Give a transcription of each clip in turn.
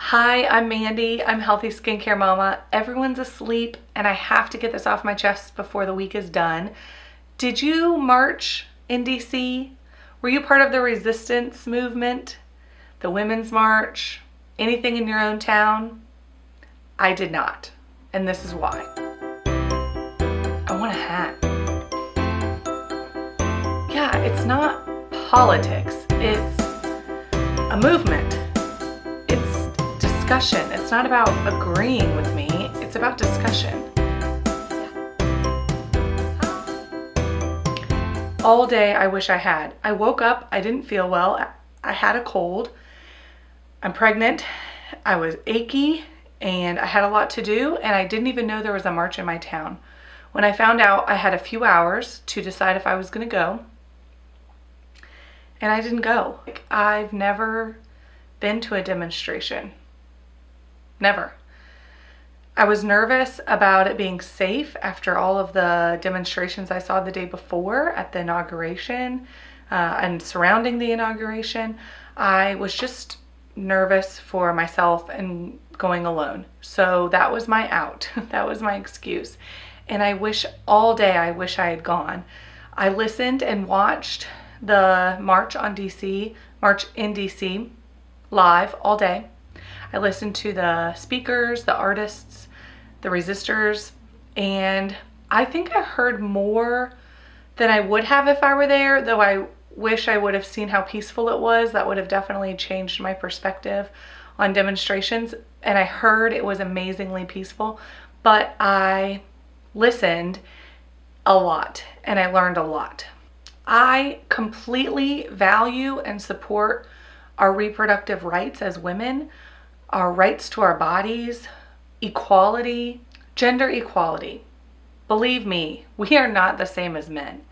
Hi, I'm Mandy. I'm Healthy Skincare Mama. Everyone's asleep and I have to get this off my chest before the week is done. Did you march in DC? Were you part of the resistance movement? The Women's March? Anything in your own town? I did not, and this is why. I want a hat. Yeah, it's not politics. It's a movement. It's discussion. It's not about agreeing with me. It's about discussion. All day I wish I had. I woke up, I didn't feel well. I had a cold. I'm pregnant. I was achy and I had a lot to do, and I didn't even know there was a march in my town. When I found out, I had a few hours to decide if I was going to go, and I didn't go. I've never been to a demonstration. Never. I was nervous about it being safe after all of the demonstrations I saw the day before at the inauguration and surrounding the inauguration. I was just nervous for myself and going alone. So that was my out. That was my excuse. And I wish all day I had gone. I listened and watched the March in DC live all day. I listened to the speakers, the artists, the resistors, and I think I heard more than I would have if I were there, though I wish I would have seen how peaceful it was. That would have definitely changed my perspective on demonstrations, and I heard it was amazingly peaceful, but I listened a lot and I learned a lot. I completely value and support our reproductive rights as women, our rights to our bodies, equality, gender equality. Believe me, we are not the same as men.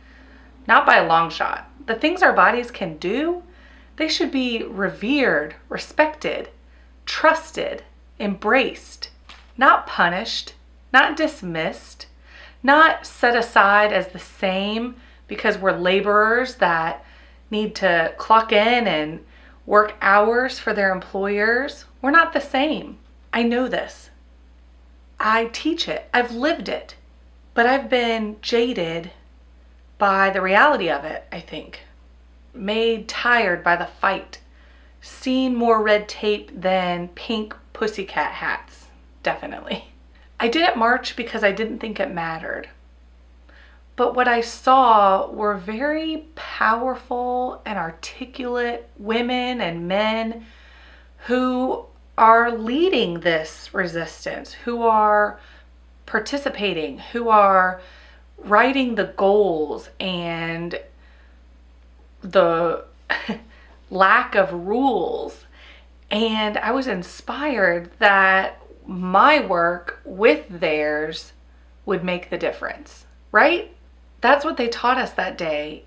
Not by a long shot. The things our bodies can do, they should be revered, respected, trusted, embraced, not punished, not dismissed, not set aside as the same because we're laborers that need to clock in and work hours for their employers. We're not the same. I know this. I teach it. I've lived it. But I've been jaded by the reality of it, I think. Made tired by the fight. Seen more red tape than pink pussycat hats. Definitely. I didn't march because I didn't think it mattered. But what I saw were very powerful and articulate women and men who are leading this resistance, who are participating, who are writing the goals and the lack of rules. And I was inspired that my work with theirs would make the difference, right? That's what they taught us that day.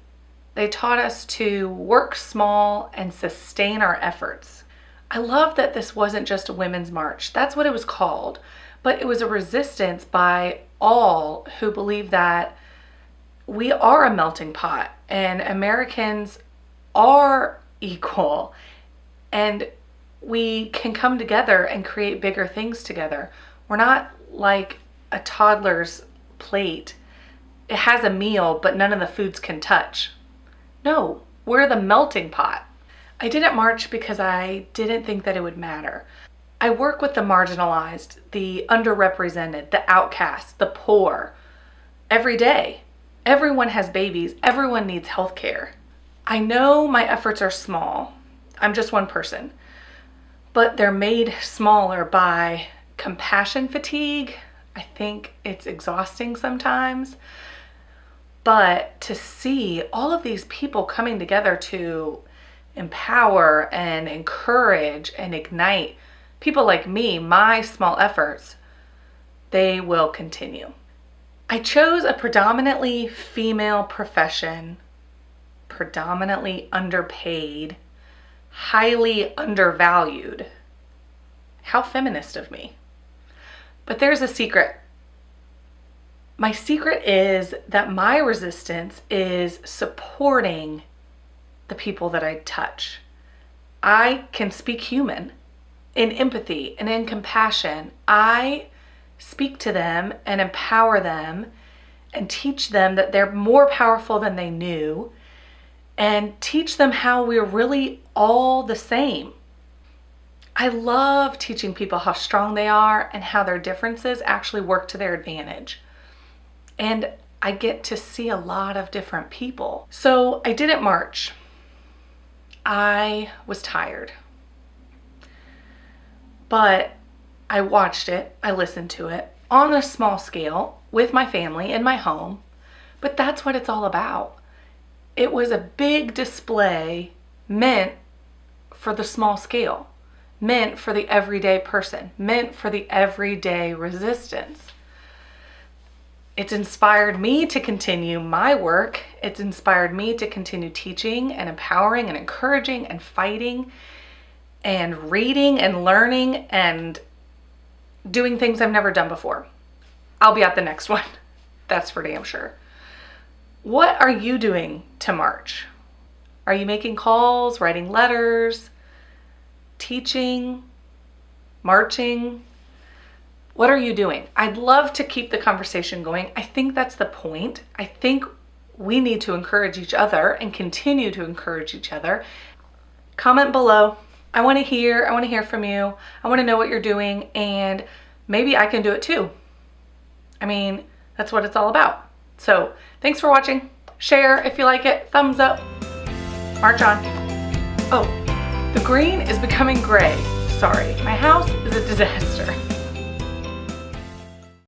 They taught us to work small and sustain our efforts. I love that this wasn't just a women's march. That's what it was called. But it was a resistance by all who believe that we are a melting pot and Americans are equal and we can come together and create bigger things together. We're not like a toddler's plate. It has a meal, but none of the foods can touch. No, we're the melting pot. I didn't march because I didn't think that it would matter. I work with the marginalized, the underrepresented, the outcasts, the poor every day. Everyone has babies. Everyone needs health care. I know my efforts are small. I'm just one person. But they're made smaller by compassion fatigue. I think it's exhausting sometimes. But to see all of these people coming together to empower and encourage and ignite people like me, my small efforts, they will continue. I chose a predominantly female profession, predominantly underpaid, highly undervalued. How feminist of me. But there's a secret. My secret is that my resistance is supporting the people that I touch. I can speak human in empathy and in compassion, I speak to them and empower them and teach them that they're more powerful than they knew, and teach them how we're really all the same. I love teaching people how strong they are and how their differences actually work to their advantage. And I get to see a lot of different people. So I didn't march. I was tired. But I watched it, I listened to it on a small scale with my family in my home. But that's what it's all about. It was a big display meant for the small scale, meant for the everyday person, meant for the everyday resistance. It's inspired me to continue my work. It's inspired me to continue teaching and empowering and encouraging and fighting and reading and learning and doing things I've never done before. I'll be at the next one. That's for damn sure. What are you doing to march? Are you making calls, writing letters, teaching, marching? What are you doing? I'd love to keep the conversation going. I think that's the point. I think we need to encourage each other and continue to encourage each other. Comment below. I want to hear from you. I want to know what you're doing, and maybe I can do it too. I mean, that's what it's all about. So thanks for watching. Share if you like it. Thumbs up. March on. Oh, the green is becoming gray. Sorry, my house is a disaster.